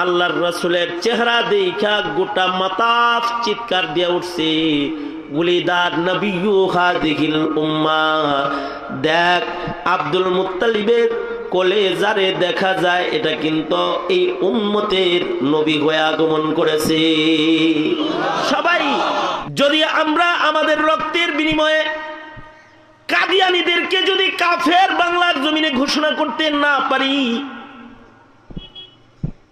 আল্লাহর রাসূলের চেহারা দেখা গোটা মাতাফ চিৎকার দিয়ে উঠছে, উলিদার নবিয়্যু হাযিহিল উম্মাহ। দেখ, আব্দুল মুত্তালিবের কোলে যারে দেখা যায় এটা কিন্তু এই উম্মতের নবী হয়ে আগমন করেছে। সবাই যদি আমরা আমাদের রক্তের বিনিময়ে কাদিয়ানীদেরকে যদি কাফের বাংলার জমিনে ঘোষণা করতে না পারি,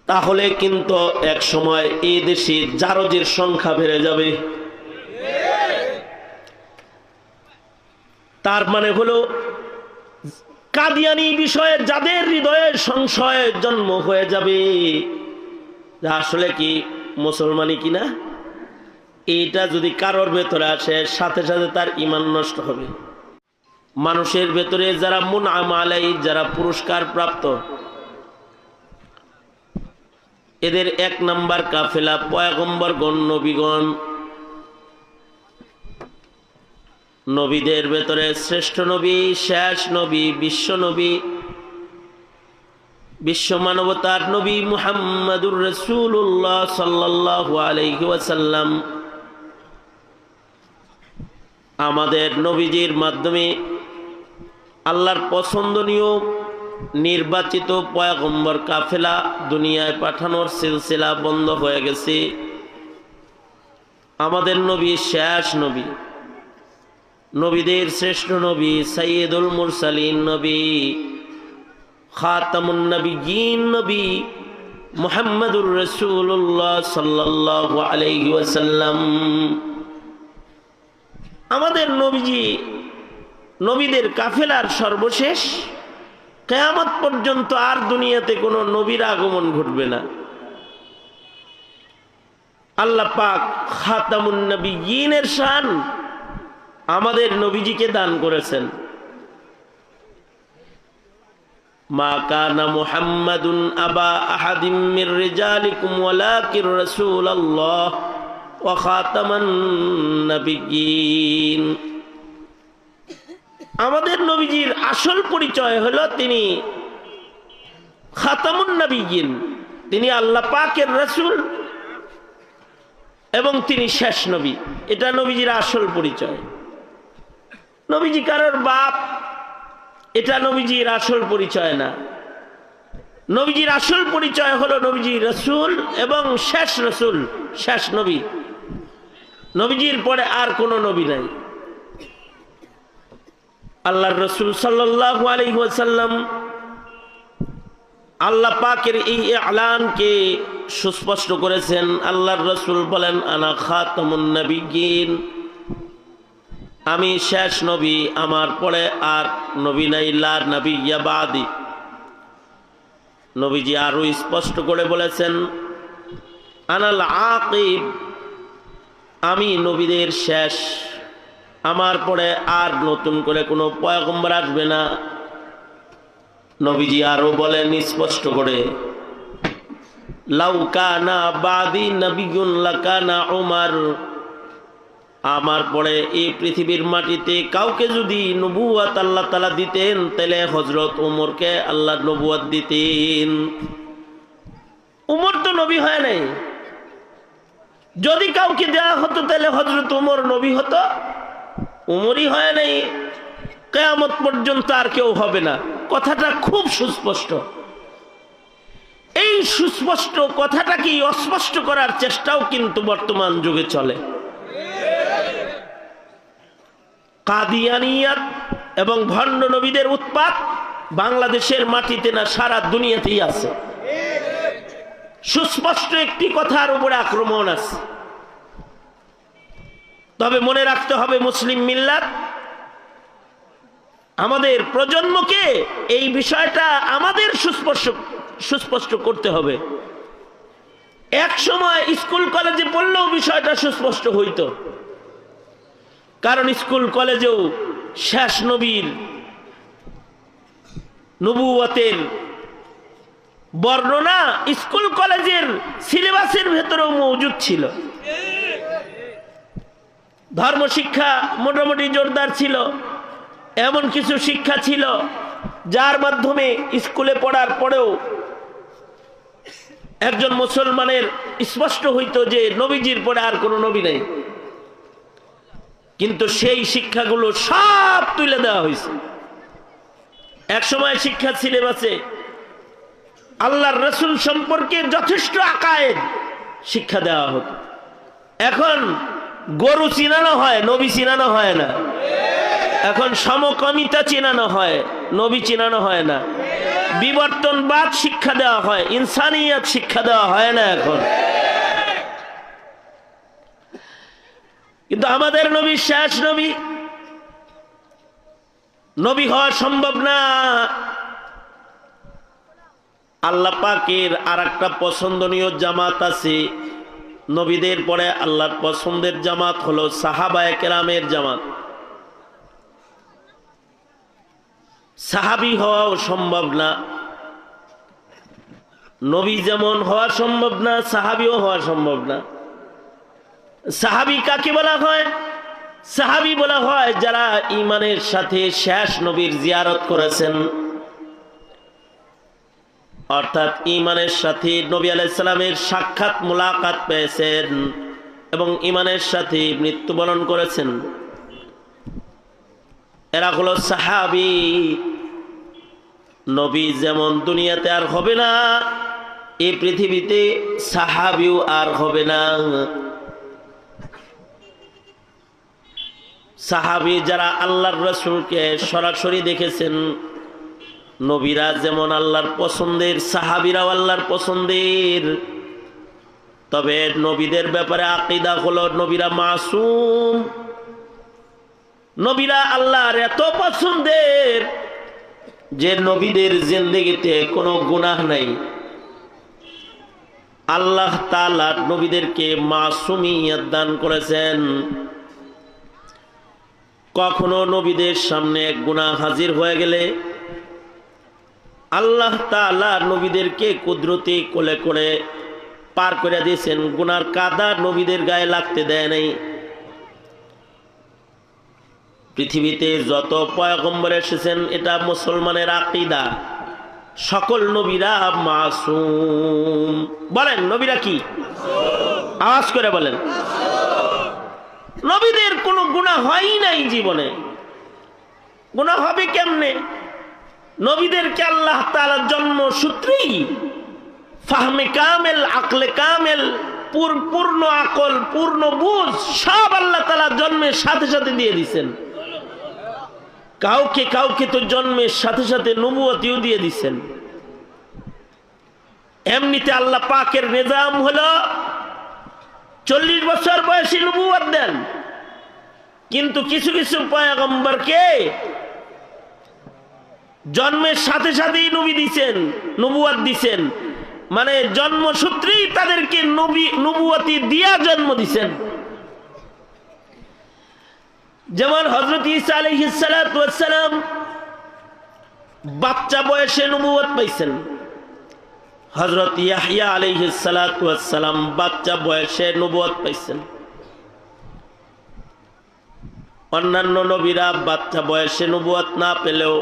তাহলে কিন্তু এক সময় এই দেশে জারজের সংখ্যা বেড়ে যাবে। তার মানে হলো কাদিয়ানী বিষয়ে যাদের হৃদয়ে সংশয়ের জন্ম হয়ে যাবে আসলে কি মুসলমানই কিনা, এটা যদি কারোর ভেতরে আসে সাথে সাথে তার ঈমান নষ্ট হবে। মানুষের ভেতরে যারা মুনআম আলাই, যারা পুরস্কার প্রাপ্ত, এদের এক নাম্বার কাফেলা পয়গম্বরগণ, নবীগণ। নবীদের ভেতরে শ্রেষ্ঠ নবী, শেষ নবী, বিশ্ব নবী, বিশ্ব মানবতার নবী মুহাম্মাদুর রাসূলুল্লাহ সাল্লাল্লাহু আলাইহি ওয়াসাল্লাম। আমাদের নবীজির মাধ্যমে আল্লাহর পছন্দনীয় নির্বাচিত পয়গম্বর কাফেলা দুনিয়ায় পাঠানোর সিলসিলা বন্ধ হয়ে গেছে। আমাদের নবী শেষ নবী, নবীদের শ্রেষ্ঠ নবী, সাইয়্যিদুল মুরসালিন নবী, খাতামুন নবিয়্যিন নবী মুহাম্মাদুর রাসূলুল্লাহ সাল্লাল্লাহু আলাইহি ওয়াসাল্লাম। আমাদের নবীজি নবীদের কাফেলার সর্বশেষ। কিয়ামত পর্যন্ত আর দুনিয়াতে কোনো নবীর আগমন ঘটবে না। আল্লাহ পাক খাতামুন নবিয়্যিনের শান আমাদের নবীজিকে দান করেছেন। মা কানা মুহাম্মাদুন আবা আহাদিম মির রিজালিকুম ওয়ালাকির রাসূলুল্লাহ ওয়া খাতামান নবিয়্যিন। আমাদের নবীজির আসল পরিচয় হলো তিনি খাতামুন নবিয়্যিন, তিনি আল্লাহ পাকের রাসূল এবং তিনি শেষ নবী। এটা নবীজির আসল পরিচয়। নবীজি কারোর বাপ, এটা নবীজির আসল পরিচয় না। নবীজির আসল পরিচয় হলো নবীজি রাসূল এবং শেষ রাসূল, শেষ নবী। নবীজির পরে আর কোনো নবী নাই। আল্লাহর রাসূল সাল্লাল্লাহু আলাইহি ওয়াসাল্লাম আল্লাহ পাকের এই ইলানকে সুস্পষ্ট করেছেন। আল্লাহর রাসূল বলেন, আনা খাতামুন নবিয়্যিন, আমি শেষ নবী, আমার পরে আর নবী নাই, লা নবিয়্যা বাদি। নবীজি আরো স্পষ্ট করে বলেছেন, আনাল আকিব, আমি নবীদের শেষ, আমার পরে আর নতুন করে কোনো পয়গম্বর আসবে না। নবীজি আরো বলেন স্পষ্ট করে, লাউ কানা বাদি নবিয়্যুন লাকানা উমর, আমার পরে এই পৃথিবীর মাটিতে কাউকে যদি নবুয়ত আল্লাহ তাআলা দিতেন তাহলে হযরত ওমরকে আল্লাহ নবুয়ত দিতেন। ওমর তো নবী হয় নাই, যদি কাউকে দেওয়া হতো তাহলে হযরত ওমর নবী হতো। ওমরই হয় নাই, কিয়ামত পর্যন্ত আর কেউ হবে না। কথাটা খুব সুস্পষ্ট। এই সুস্পষ্ট কথাটাকে অস্পষ্ট করার চেষ্টাও কিন্তু বর্তমান যুগে চলে। কাদিয়ানিয়াত এবং ভণ্ড নবীদের উৎপাত বাংলাদেশের মাটিতে না, সারা দুনিয়াতেই আছে। সুস্পষ্ট একটি কথার উপরে আক্রমণ আছে। তবে মনে রাখতে হবে, মুসলিম মিল্লাত, আমাদের প্রজন্মকে এই বিষয়টা আমাদের সুস্পষ্ট করতে হবে। এক সময় স্কুল কলেজে পড়লেও বিষয়টা সুস্পষ্ট হইতো, কারণ স্কুল কলেজেও শেষ নবীর নবুয়তের বর্ণনা স্কুল কলেজের সিলেবাসের ভেতরেও মজুদ ছিল। ধর্ম শিক্ষা মোটামুটি জোরদার ছিল। এমন কিছু শিক্ষা ছিল যার মাধ্যমে স্কুলে পড়ার পরেও একজন মুসলমানের স্পষ্ট হইতো যে নবীজির পরে আর কোনো নবী নেই, কিন্তু সেই শিক্ষাগুলো সব তুলে দেওয়া হয়েছে। এক সময় শিক্ষা সিলেবাসে আল্লাহর রাসূল সম্পর্কে যথেষ্ট আকায়েদ শিক্ষা দেওয়া হতো। এখন গরু চিনানো হয়, নবী চিনানো হয় না। এখন সমকামিতা চিনানো হয়, নবী চিনানো হয় না। বিবর্তনবাদ শিক্ষা দেওয়া হয়, ইনসানিয়ত শিক্ষা দেওয়া হয় না এখন। কিন্তু আমাদের নবী শেষ নবী, নবী হওয়া সম্ভব না। আল্লাহ পাকের আর একটা পছন্দনীয় জামাত আছে, নবীদের পরে আল্লাহর পছন্দের জামাত হলো সাহাবায়ে কেরামের জামাত। সাহাবী হওয়াও সম্ভব না, নবী যেমন হওয়া সম্ভব না, সাহাবীও হওয়া সম্ভব না। সাহাবী কাকে বলা হয়? সাহাবী বলা হয় যারা ঈমানের সাথে শেষ নবীর জিয়ারত করেছেন, অর্থাৎ ঈমানের সাথে নবী আলাইহিস সালামের সাক্ষাৎ মুলাকাত পেয়েছেন এবং ঈমানের সাথে মৃত্যুবরণ করেছেন, এরা হলো সাহাবী। নবী যেমন দুনিয়াতে আর হবে না, এই পৃথিবীতে সাহাবীও আর হবে না। সাহাবী যারা আল্লাহর রাসূলকে সরাসরি দেখেছেন, নবীরা যেমন আল্লাহর পছন্দের, সাহাবীরাও আল্লাহর পছন্দের। তবে নবীদের ব্যাপারে আকীদা হলো নবীরা মাসুম, নবীরা আল্লাহর এত পছন্দের যে নবীদের জিন্দেগিতে কোনো গুনাহ নাই। আল্লাহ তাআলা নবীদেরকে মাসুমিয়ত দান করেছেন। কখনো নবীদের সামনে গুনাহ হাজির হয়ে গেলে আল্লাহ তাআলা নবীদেরকে কুদরতি কোলে করে পার করে দিয়েছেন, গুনার কাদা নবীদের গায়ে লাগতে দেয় নাই। পৃথিবীতে যত পয়গম্বর এসেছেন, এটা মুসলমানের আকীদা, সকল নবীরা মাসুম। বলেন নবীরা কি? আওয়াজ করে বলেন। নবীদের কোনো গুনাহ হয় নাই জীবনে। গুনাহ হবে কেমনে? নবীদেরকে আল্লাহ তাআলার জন্মসূত্রেই ফাহমে কামেল, আকলে কামেল, পূর্ণ আকল, পূর্ণ বুঝ সব আল্লাহ তাআলা জন্মের সাথে সাথে দিয়ে দিয়েছেন। কাউকে কাউকে তো জন্মের সাথে সাথে নবুয়তিও দিয়ে দিয়েছেন। এমনিতে আল্লাহ পাকের নিজাম হলো 40 বছর বয়সী নবুয়ত দেন, কিন্তু কিছু কিছু পয়গম্বরকে জন্মের সাথে সাথেই নবী দিছেন, নবুয়ত দিছেন, মানে জন্মসূত্রেই তাদেরকে নবুয়তি দিয়া জন্ম দিছেন। যেমন হযরত ঈসা আলাইহিস সালাতু ওয়াস সালাম বাচ্চা বয়সে নবুয়ত পাইছেন। হযরত ইয়াহইয়া আলাইহিস সালাতু ওয়াস সালাম বাচ্চা বয়সে নবুয়ত পাইছেন। অন্যান্য নবীরা বাচ্চা বয়সে নবুয়ত না পেলেও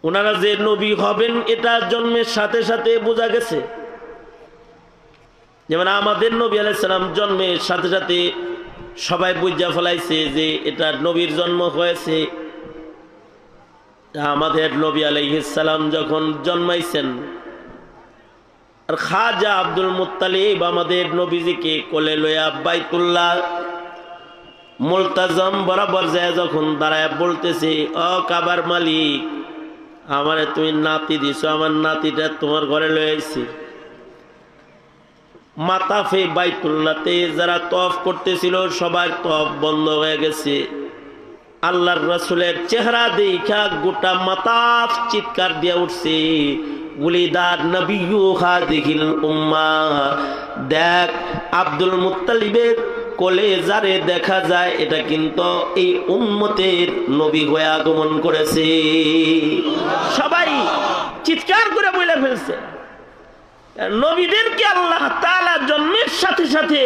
ওনারা যে নবী হবেন এটা জন্মের সাথে সাথে বোঝা গেছে। যেমন আমাদের নবী আলাইহিস সালাম জন্মের সাথে সাথে সবাই বুঝা ফেলাইছে যে এটা নবীর জন্ম হয়েছে। আমাদের নবী আলাইহিস সালাম যখন জন্মাইছেন, আর খাজা আব্দুল মুত্তালিব আমাদের নবীজিকে কোলে লইয়া বাইতুল্লাহ মুলতাজম বরাবর যায় যখন দাঁড়ায় বলতেছে, ও কাবার মালিক, আমারে তুমি নাতি দিছো, আমার নাতিটা তোমার ঘরে লয়ে আইছি। মাতাফে বাইতুল্লাহতে যারা তওয়াফ করতেছিল সবার তওয়াফ বন্ধ হয়ে গেছে। আল্লাহর রাসূলের চেহারা দেখা গোটা মাতাফ চিৎকার দিয়ে উঠছে, উলিদার নবিয়্যু হাযিহিল উম্মাহ। দেখ, আব্দুল মুত্তালিবের কোলে যারে দেখা যায় এটা কিন্তু এই উম্মতের নবী হয়ে আগমন করেছে। সবাই চিৎকার করে বলে ফেলছে। নবীদেরকে আল্লাহ তাআলা জন্মের সাথে সাথে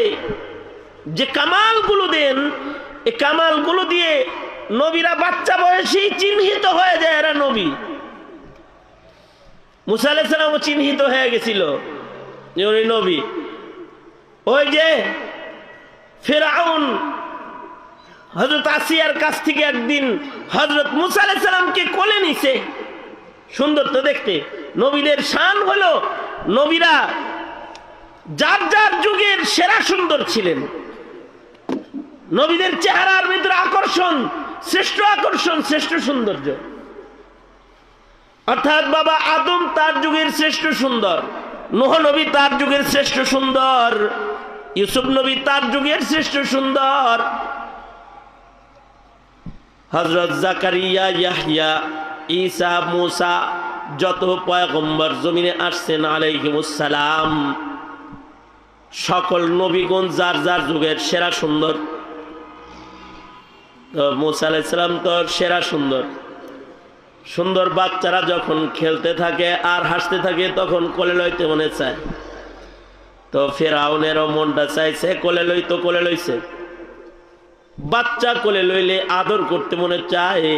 যে কামালগুলো দেন, এই কামালগুলো দিয়ে নবীরা বাচ্চা বয়সেই চিহ্নিত হয়ে যায় এরা নবী। মুসা আলাইহিস সালামও চিহ্নিত হয়ে গেছিল যে উনি নবী। ওই যে ফিরআউন হযরত আসিয়ার কাছ থেকে একদিন হযরত মুসা আলাইহিস সালামকে কোলে নিছে। সুন্দর তো দেখতে। নবীদের শান হলো নবীরা যার যার যুগের সেরা সুন্দর ছিলেন। নবীদের চেহারার ভিতরে আকর্ষণ, শ্রেষ্ঠ সৌন্দর্য। অর্থাৎ বাবা আদম তার যুগের শ্রেষ্ঠ সুন্দর, নূহ নবী তার যুগের শ্রেষ্ঠ সুন্দর, ইউসুফ নবী তার যুগের শ্রেষ্ঠ সুন্দর, হযরত জাকারিয়া, ইয়াহইয়া, ঈসা, মুসা, যত পয়গম্বর জমিনে আসছেন আলাইহিমুস সালাম, সকল নবীগণ যার যার যুগের সেরা সুন্দর। তো মুসা আলাইহিস সালাম তো সেরা সুন্দর। সুন্দর বাচ্চারা যখন খেলতে থাকে আর হাসতে থাকে তখন কোলে লইতে মনে চায়। তো ফিরআউনেরও মনটা চাইছে কোলে লইতো, কোলে লইছে। বাচ্চা কোলে লইলে আদর করতে মনে চায়।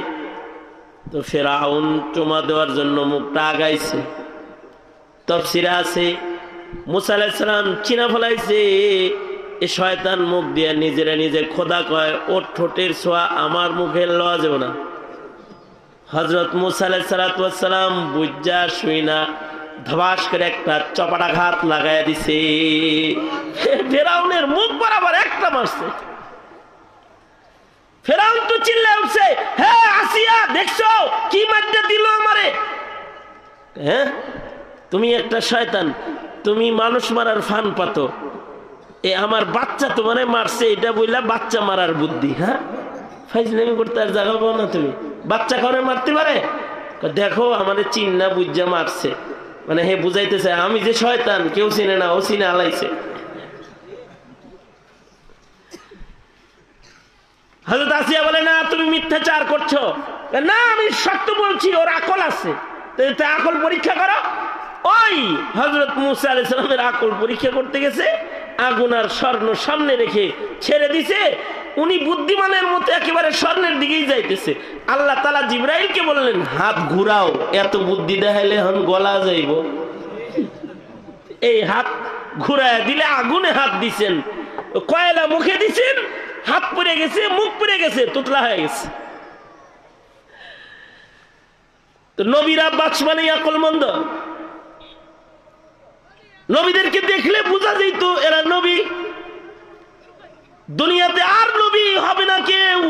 তো ফিরআউন চুমা দেওয়ার জন্য মুখটা আগাইছে। তাফসীরে আছে মুসা আলাইহিস সালাম চিনা ফলাইছে এ শয়তান মুখ দিয়ে নিজেরা নিজে খোদা কয়, ওর ঠোঁটের ছোঁয়া আমার মুখে লওয়া যাবে না। হযরত মুসা আলাইহিস সালাম বুঝা শুই না ধবাস করে একটা চপাটাঘাত লাগাইয়া দিছে। ফিরআউনের মুখ বরাবর একটা মারছে। ফিরআউন তো চিল্লায় উঠছে, হ্যাঁ আসিয়া দেখছো কি মারতে দিল আমারে? হ্যাঁ তুমি একটা শয়তান, তুমি মানুষ মারার ফান পাতো, এ আমার বাচ্চা তোমারে মারছে এটা বললা বাচ্চা মারার বুদ্ধি? হ্যাঁ ফাইজলামি করতে আর জায়গা পাও না তুমি? বাচ্চা কাউরে মারতে পারে? দেখো আমাদের চিন্না বুঝা মারছে, মানে হে বুঝাইতেছে আমি যে শয়তান কেউ চিনে না, ও চিনে আলাইছে। হযরত আসিয়া বলে না তুমি মিথ্যাচার করছো। না আমি সত্য বলছি, ওর আকল আছে, তো আকল পরীক্ষা করো। ওই হযরত মুসা আলাইহিস সালামের আকল পরীক্ষা করতে গেছে, আগুন আর স্বর্ণ সামনে রেখে ছেড়ে দিছে। উনি বুদ্ধিমানের মতো একেবারে স্বর্ণের দিকেই যাইতেছে। আল্লাহ তাআলা জিবরাইলকে বললেন হাত ঘুরাও, এত বুদ্ধি দেখাইলে এখন গলা যাইব। এই হাত ঘুরায় দিলে আগুনে হাত দিছেন, কয়লা মুখে দিছেন, হাত পুড়ে গেছে, মুখ পুড়ে গেছে, তুতলা হয়ে গেছে। তো নবীরা বাচমানে আকলমন্দ। নবীদেরকে দেখলে বোঝা যেত এরা নবী। দুনিয়াতে আর নবী হবে না কেউ,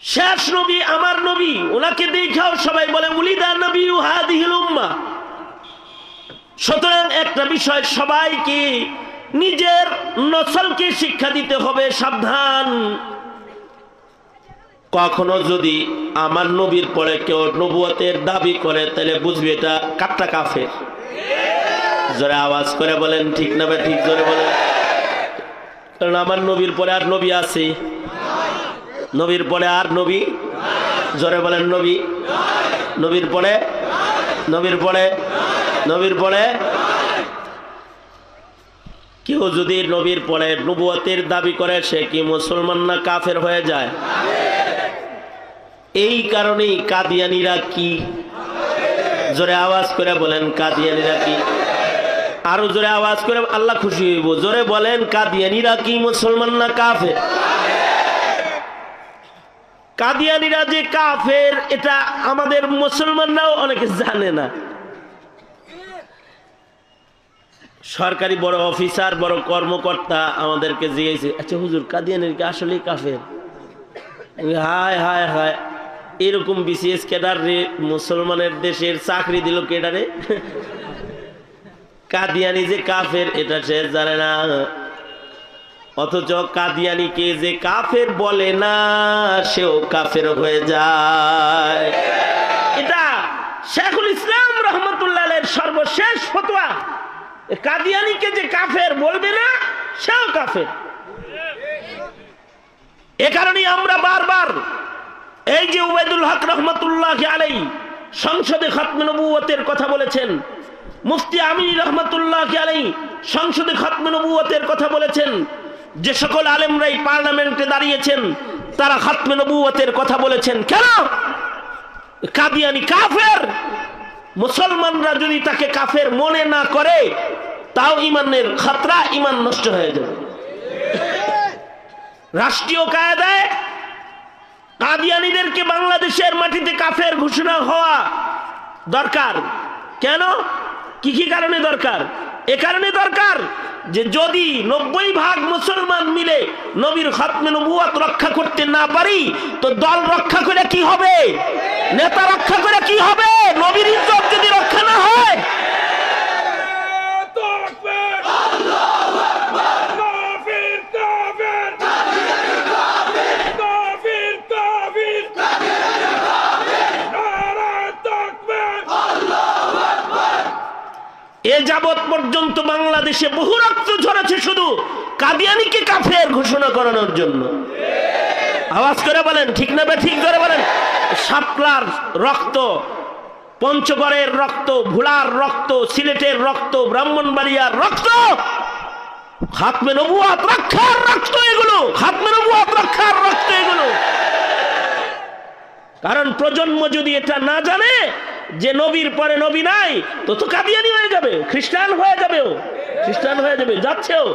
শেষ নবী আমার নবী। ওনাকে দেখাও সবাই বলে উলিদা নবী হাদিহিল উম্মাহ। সুতরাং একটা বিষয় সবাইকে নিজের নসলকে শিক্ষা দিতে হবে, সাবধান। কখনো যদি আমার নবীর পরে কেউ নবুয়তের দাবি করে তাহলে বুঝবি এটা কাট্টা কাফের। জোরে আওয়াজ করে বলেন ঠিক না বা ঠিক জোরে বলেন। কারণ আমার নবীর পরে আর নবী আছে? নবীর পরে আর নবী? জোরে বলেন নবী। নবীর পরে, নবীর পরে, নবীর পরে কেউ যদি নবীর পরে নবুয়তের দাবি করে সে কি মুসলমান না কাফের হয়ে যায়? এই কারণেই কাদিয়ানীরা কি? জোরে আওয়াজ করে বলেন কাদিয়ানীরা কি? আরো জোরে আওয়াজ করে আল্লাহ খুশি হইব। জোরে বলেন কাদিয়ানীরা কি মুসলমান না কাফের? কাদিয়ানীরা যে কাফের এটা আমাদের মুসলমানরাও অনেকে জানে না। সরকারি বড় অফিসার, বড় কর্মকর্তা আমাদেরকে জিজ্ঞেস, আচ্ছা হুজুর কাদিয়ানীর কি আসলেই কাফের? হায় হায় হায়, এরকম বিসিএস ক্যাডার রে মুসলমানের দেশের চাকরি দিল ক্যাডারে। কাদিয়ানি যে কাফের এটা সে জানে না। অথচ কাদিয়ানিকে যে কাফের বলে না সেও কাফের হয়ে যায়। এটা শেখুল ইসলাম রহমতুল্লাহ আলাইহির সর্বশেষ ফতোয়া। কাদিয়ানিকে যে কাফের বলবে না সেও কাফের। এ কারণেই আমরা বারবার এই যে উবাইদুল হক রহমতুল্লাহ আলাইহি সংসদে খতমে নবুয়তের কথা বলেছেন, মুফতি আমিনী রহমতুল্লাহ আলাইহি সংসদে খতমে নবুয়তের কথা বলেছেন, যে সকল আলেমরাই পার্লামেন্টে দাঁড়িয়েছেন তারা খতমে নবুয়তের কথা বলেছেন। কেন? কাদিয়ানি কাফের। মুসলমানরা যদি তাকে কাফের মনে না করে তাও ইমানের খাতরা, ইমান নষ্ট হয়ে যাবে। রাষ্ট্রীয় কায়দায় কাদিয়ানীদেরকে বাংলাদেশের মাটিতে কাফের ঘোষণা হওয়া দরকার। কেন? কি কি কারণে দরকার? এ কারণে দরকার যে যদি 90% মুসলমান মিলে নবীর খাতমে নবুয়ত রক্ষা করতে না পারি তো দল রক্ষা করে কি হবে, নেতা রক্ষা করে কি হবে, নবীর ইজ্জত যদি রক্ষা না হয়। এ যাবৎ পর্যন্ত বাংলাদেশে বহু রক্ত ঝরেছে শুধু কাদিয়ানীকে কাফের ঘোষণা করানোর জন্য। আওয়াজ করে বলেন ঠিক না ঠিক করে বলেন। শাপলার রক্ত, পঞ্চগড়ের রক্ত, ভোলার রক্ত, সিলেটের রক্ত, ব্রাহ্মণবাড়িয়ার রক্ত, খাতমে নবুয়ত রক্ষার রক্ত এগুলো, খাতমে নবুয়ত রক্ষার রক্ত এগুলো। কারণ প্রজন্ম যদি এটা না জানে যে নবীর পরে নবী নাই তো তো কাদিয়ানী হয়ে যাবে, খ্রিস্টান হয়ে যাবে, ও খ্রিস্টান হয়ে যাবে, যাচ্ছেও।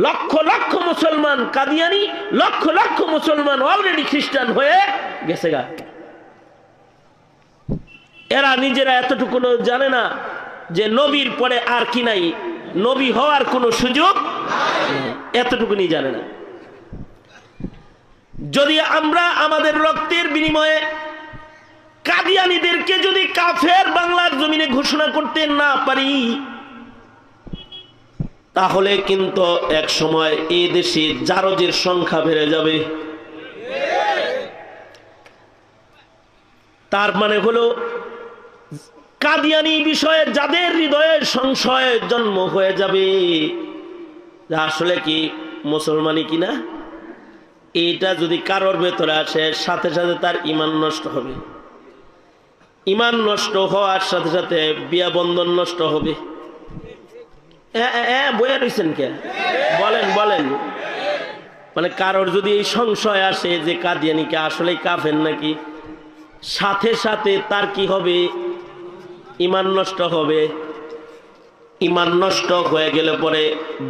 লক্ষ লক্ষ মুসলমান কাদিয়ানী, লক্ষ লক্ষ মুসলমান অলরেডি খ্রিস্টান হয়ে গেছে গা। এরা নিজেরা এতটুকু জানে না যে নবীর পরে আর কি নাই, নবী হওয়ার কোনো সুযোগ এতটুকুনি জানে না। যদি আমরা আমাদের রক্তের বিনিময়ে কাদিয়ানীদেরকে যদি কাফের বাংলার জমিনে ঘোষণা করতে না পারি তাহলে কিন্তু এক সময় এই দেশে জারজের সংখ্যা বেড়ে যাবে। তার মানে হলো কাদিয়ানী বিষয়ে যাদের হৃদয়ে সংশয়ের জন্ম হয়ে যাবে আসলে কি মুসলমানই কিনা, এইটা যদি কারোর ভেতরে আসে সাথে সাথে তার ঈমান নষ্ট হবে। ঈমান নষ্ট হওয়ার সাথে সাথে বিয়া বন্ধন নষ্ট হবে। বইয়া রয়েছেন কে? বলেন বলেন। মানে কারোর যদি এই সংশয় আসে যে কাদিয়ানীকে আসলেই কাফের নাকি, সাথে সাথে তার কি হবে, ঈমান নষ্ট হবে। ঈমান নষ্ট হয়ে গেলে পরে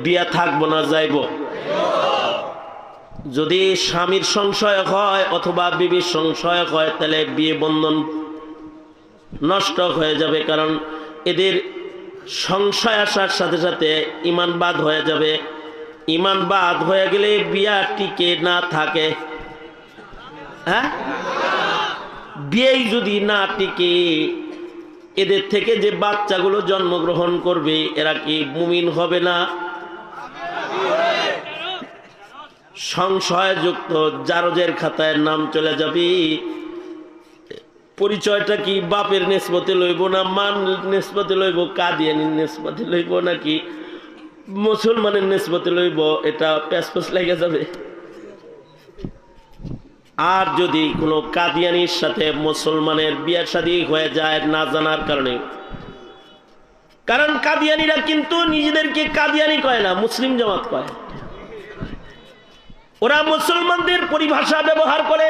বিয়া থাকবো না যাইব। যদি স্বামীর সংশয় হয় অথবা বিবির সংশয় হয় তাহলে বিয়ে বন্ধন নষ্ট হয়ে যাবে। কারণ এদের সংশয় আসার সাথে সাথে ঈমান বাদ হয়ে যাবে। ঈমান বাদ হয়ে গেলে বিয়া টিকে না থাকে। হ্যাঁ, বিয়ে যদি না টিকে এদের থেকে যে বাচ্চাগুলো জন্মগ্রহণ করবে এরা কি মুমিন হবে না? সংশয়যুক্ত জারজের খাতায় নাম চলে যাবে। পরিচয়টা কি বাপের নিসবতে লইব না মান নিসবতে লইব, কাদিয়ানির নিসবতে লইব নাকি মুসলমানের নিসবতে লইব, এটা প্যাসপোস লেগে যাবে। আর যদি কোনো কাদিয়ানির সাথে মুসলমানের বিয়ে শাদী হয়ে যায় না জানার কারণে, কারণ কাদিয়ানিরা কিন্তু নিজেদেরকে কাদিয়ানি কয় না, মুসলিম জামাত কয়। ওরা মুসলমানদের পরিভাষা ব্যবহার করে,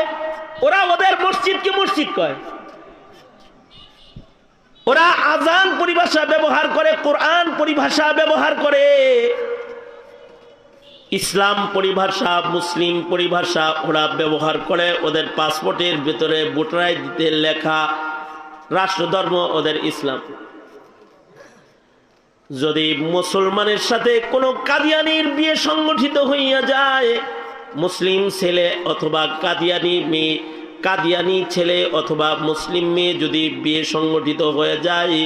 ওরা ওদের মসজিদকে মসজিদ কয়, ওরা আজান পরিভাষা ব্যবহার করে, কোরআন পরিভাষা ব্যবহার করে, ইসলাম পরিভাষা মুসলিম পরিভাষা ওরা ব্যবহার করে। ওদের পাসপোর্টের ভিতরে ভোটার আইডিতে লেখা রাষ্ট্রধর্ম ওদের ইসলাম। যদি মুসলমানের সাথে কোনো কাদিয়ানির বিয়ে সংগঠিত হইয়া যায়, মুসলিম ছেলে অথবা কাদিয়ানি মেয়ে, কাদিয়ানি ছেলে অথবা মুসলিম মেয়ে যদি বিয়ে সংগঠিত হয়ে যায়,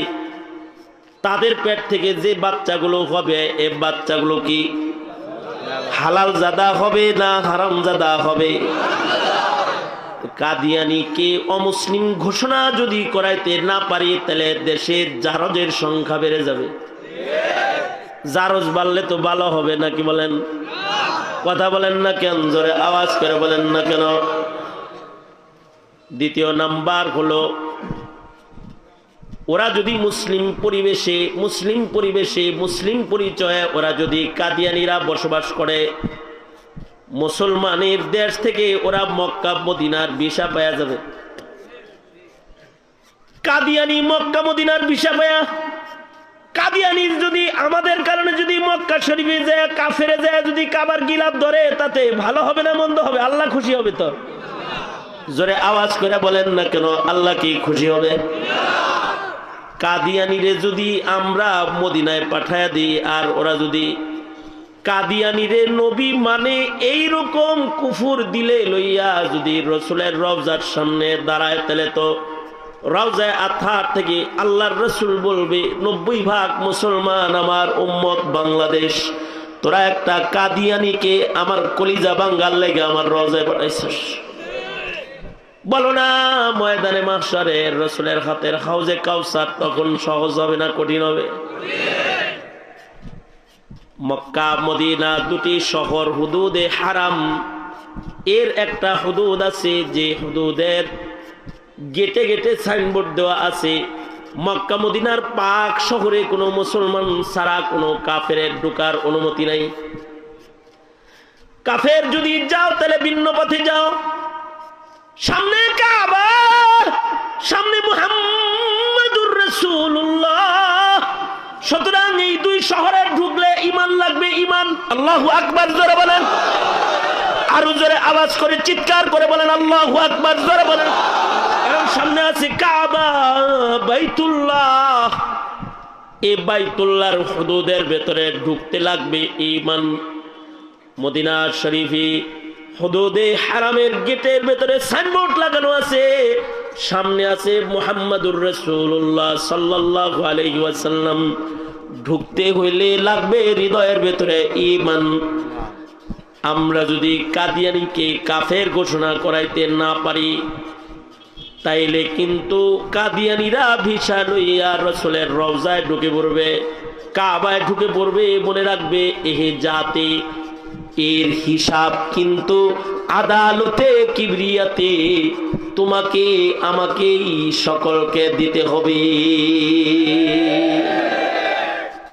তাদের পেট থেকে যে বাচ্চাগুলো হবে এই বাচ্চাগুলো কি হালাল জাদা হবে না হারাম জাদা হবে? কাদিয়ানিকে অমুসলিম ঘোষণা যদি করাইতে না পারি তাহলে দেশে জারজের সংখ্যা বেড়ে যাবে। জারজ বাড়লে তো ভালো হবে নাকি বলেন? কথা বলেন না কেন? জোরে আওয়াজ করে বলেন না কেন? দ্বিতীয় নাম্বার হলো ওরা যদি মুসলিম পরিবেশে মুসলিম পরিচয়ে ওরা যদি কাদিয়ানিরা বসবাস করে, মুসলমানের দেশ থেকে ওরা মক্কা মদিনার ভিসা পাওয়া যাবে। কাদিয়ানি মক্কা মদিনার ভিসা পায়া, কাদিয়ানি যদি আমাদের কারণে যদি মক্কা শরীফে যায় কাফেরে যায় যদি কাবার গিলাপ ধরে, তাতে ভালো হবে না মন্দ হবে? আল্লাহ খুশি হবে তো? জোরে আওয়াজ করে বলেন না কেন, আল্লাহ কি খুশি হবে? কাদিয়ানিরে যদি আমরা মদিনায় পাঠায়া দিই, আর ওরা যদি কাদিয়ানিরে নবী মানে এইরকম কুফুর দিলে লইয়া যদি রসুলের রওজার সামনে দাঁড়ায়, তাহলে তো রওজায় আথার থেকে আল্লাহর রসুল বলবে 90% মুসলমান আমার উম্মত বাংলাদেশ, তোরা একটা কাদিয়ানিকে আমার কলিজা বাঙ্গাল লেগে আমার রওজায় পাঠাইছিস। বলো না ময়দানে মাহশারে রসুলের হাতের হাউজে কাউসার তখন সহজ হবে না কঠিন হবে? মক্কা মদিনা দুটি শহর হুদুদে হারাম, এর একটা হুদুদ আছে যে হুদুদের গেটে গেটে সাইনবোর্ড দেওয়া আছে, মক্কা মদিনার পাক শহরে কোনো মুসলমান ছাড়া কোনো কাফেরের ঢোকার অনুমতি নাই। কাফের যদি যাও তাহলে ভিন্ন পথে যাও, সামনে কাবা, সামনে মুহাম্মাদুর রাসূলুল্লাহ। সুতরাং এই দুই শহরে ঢুকলে ঈমান লাগবে, ঈমান। আল্লাহু আকবার জোরে বলেন, আরো জোরে আওয়াজ করে চিৎকার করে বলেন আল্লাহু আকবার জোরে বলেন। কারণ সামনে আছে কাবা, বাইতুল্লাহ। এই বাইতুল্লাহর হুদুদের ভেতরে ঢুকতে লাগবে ঈমান। মদিনা শরীফে হুদুদে হারামের গেটের ভেতরে সাইনবোর্ড লাগানো আছে, সামনে আছে মুহাম্মাদুর রাসূলুল্লাহ সাল্লাল্লাহু আলাইহি ওয়াসাল্লাম। ঢুকতে হইলে লাগবে হৃদয়ের ভেতরে ঈমান। আমরা যদি কাদিয়ানিকে কাফের ঘোষণা করাইতে না পারি, তাইলে কিন্তু কাদিয়ানিরা ভিসা লইয়া রাসূলের রওজায় ঢুকে পড়বে, কাবায় ঢুকে পড়বে। মনে রাখবে এহে জাতি, এর হিসাব কিন্তু আদালতে কিবরিয়াতে তোমাকে আমাকে সকলকে দিতে হবে।